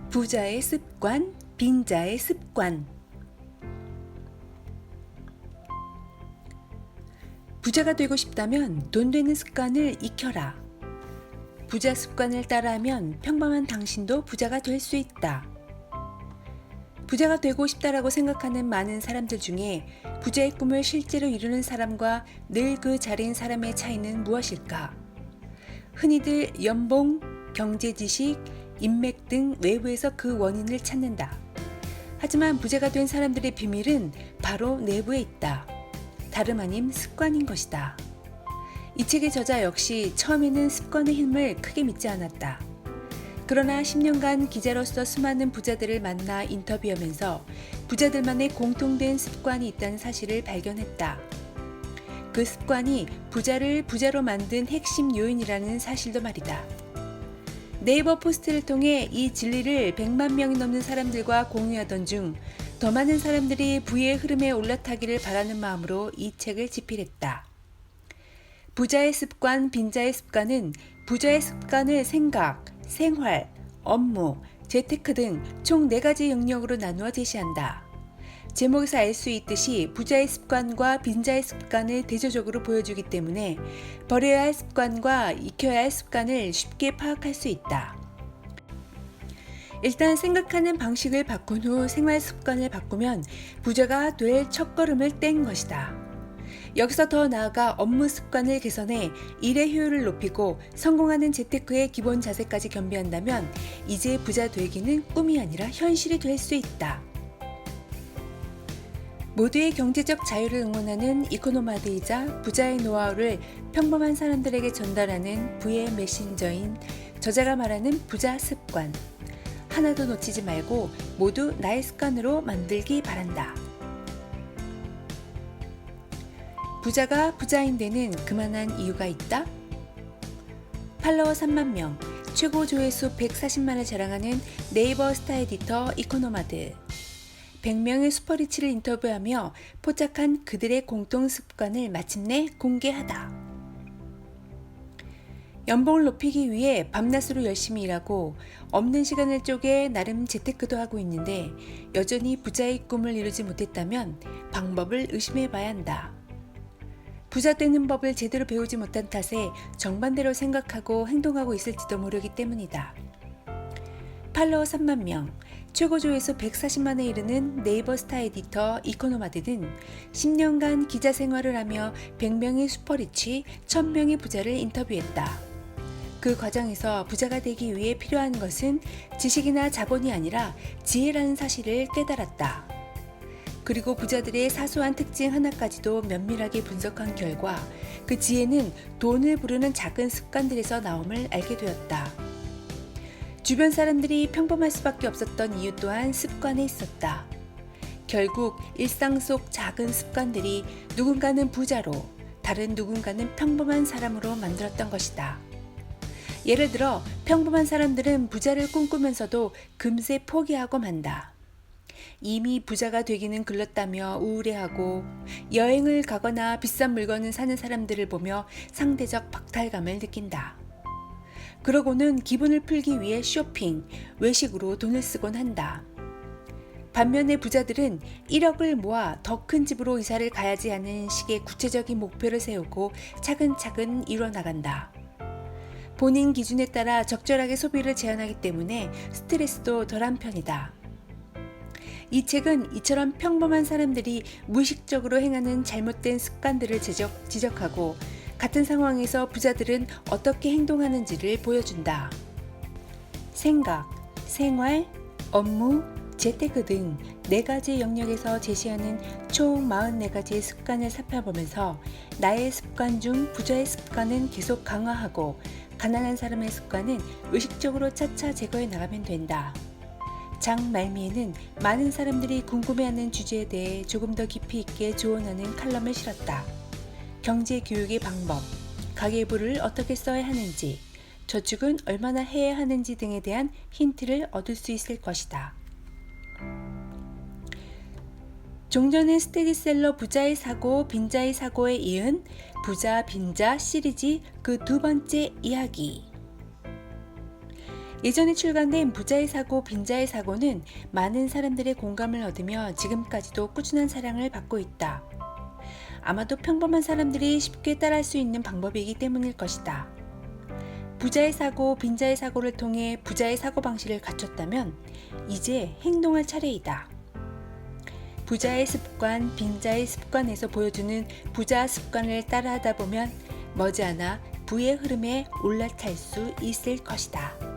부자의 습관, 빈자의 습관. 부자가 되고 싶다면 돈 되는 습관을 익혀라. 부자 습관을 따라하면 평범한 당신도 부자가 될 수 있다. 부자가 되고 싶다라고 생각하는 많은 사람들 중에 부자의 꿈을 실제로 이루는 사람과 늘 그 자리인 사람의 차이는 무엇일까? 흔히들 연봉, 경제 지식, 인맥 등 외부에서 그 원인을 찾는다. 하지만 부자가 된 사람들의 비밀은 바로 내부에 있다. 다름 아닌 습관인 것이다. 이 책의 저자 역시 처음에는 습관의 힘을 크게 믿지 않았다. 그러나 10년간 기자로서 수많은 부자들을 만나 인터뷰하면서 부자들만의 공통된 습관이 있다는 사실을 발견했다. 그 습관이 부자를 부자로 만든 핵심 요인이라는 사실도 말이다. 네이버 포스트를 통해 이 진리를 100만 명이 넘는 사람들과 공유하던 중 더 많은 사람들이 부의 흐름에 올라타기를 바라는 마음으로 이 책을 집필했다. 부자의 습관, 빈자의 습관은 부자의 습관을 생각, 생활, 업무, 재테크 등 총 4가지 영역으로 나누어 제시한다. 제목에서 알 수 있듯이 부자의 습관과 빈자의 습관을 대조적으로 보여주기 때문에 버려야 할 습관과 익혀야 할 습관을 쉽게 파악할 수 있다. 일단 생각하는 방식을 바꾼 후 생활 습관을 바꾸면 부자가 될 첫걸음을 뗀 것이다. 여기서 더 나아가 업무 습관을 개선해 일의 효율을 높이고 성공하는 재테크의 기본 자세까지 겸비한다면 이제 부자 되기는 꿈이 아니라 현실이 될 수 있다. 모두의 경제적 자유를 응원하는 이코노마드이자 부자의 노하우를 평범한 사람들에게 전달하는 부의 메신저인 저자가 말하는 부자 습관. 하나도 놓치지 말고 모두 나의 습관으로 만들기 바란다. 부자가 부자인 데는 그만한 이유가 있다? 팔로워 3만 명, 최고 조회수 140만을 자랑하는 네이버 스타 에디터 이코노마드. 100명의 슈퍼리치를 인터뷰하며 포착한 그들의 공통 습관을 마침내 공개하다. 연봉을 높이기 위해 밤낮으로 열심히 일하고 없는 시간을 쪼개 나름 재테크도 하고 있는데 여전히 부자의 꿈을 이루지 못했다면 방법을 의심해봐야 한다. 부자 되는 법을 제대로 배우지 못한 탓에 정반대로 생각하고 행동하고 있을지도 모르기 때문이다. 팔로워 3만 명, 최고 조회수 140만에 이르는 네이버 스타 에디터 이코노마드는 10년간 기자 생활을 하며 100명의 슈퍼리치, 1000명의 부자를 인터뷰했다. 그 과정에서 부자가 되기 위해 필요한 것은 지식이나 자본이 아니라 지혜라는 사실을 깨달았다. 그리고 부자들의 사소한 특징 하나까지도 면밀하게 분석한 결과 그 지혜는 돈을 부르는 작은 습관들에서 나옴을 알게 되었다. 주변 사람들이 평범할 수밖에 없었던 이유 또한 습관에 있었다. 결국 일상 속 작은 습관들이 누군가는 부자로, 다른 누군가는 평범한 사람으로 만들었던 것이다. 예를 들어 평범한 사람들은 부자를 꿈꾸면서도 금세 포기하고 만다. 이미 부자가 되기는 글렀다며 우울해하고 여행을 가거나 비싼 물건을 사는 사람들을 보며 상대적 박탈감을 느낀다. 그러고는 기분을 풀기 위해 쇼핑, 외식으로 돈을 쓰곤 한다. 반면에 부자들은 1억을 모아 더 큰 집으로 이사를 가야지 하는 식의 구체적인 목표를 세우고 차근차근 이뤄나간다. 본인 기준에 따라 적절하게 소비를 제한하기 때문에 스트레스도 덜한 편이다. 이 책은 이처럼 평범한 사람들이 무의식적으로 행하는 잘못된 습관들을 지적하고 같은 상황에서 부자들은 어떻게 행동하는지를 보여준다. 생각, 생활, 업무, 재테크 등 4가지 영역에서 제시하는 총 44가지의 습관을 살펴보면서 나의 습관 중 부자의 습관은 계속 강화하고 가난한 사람의 습관은 의식적으로 차차 제거해 나가면 된다. 장 말미에는 많은 사람들이 궁금해하는 주제에 대해 조금 더 깊이 있게 조언하는 칼럼을 실었다. 경제 교육의 방법, 가계부를 어떻게 써야 하는지, 저축은 얼마나 해야 하는지 등에 대한 힌트를 얻을 수 있을 것이다. 종전의 스테디셀러 부자의 사고, 빈자의 사고에 이은 부자, 빈자 시리즈 그 2번째 이야기. 예전에 출간된 부자의 사고, 빈자의 사고는 많은 사람들의 공감을 얻으며 지금까지도 꾸준한 사랑을 받고 있다. 아마도 평범한 사람들이 쉽게 따라할 수 있는 방법이기 때문일 것이다. 부자의 사고, 빈자의 사고를 통해 부자의 사고방식을 갖췄다면 이제 행동할 차례이다. 부자의 습관, 빈자의 습관에서 보여주는 부자 습관을 따라하다 보면 머지않아 부의 흐름에 올라탈 수 있을 것이다.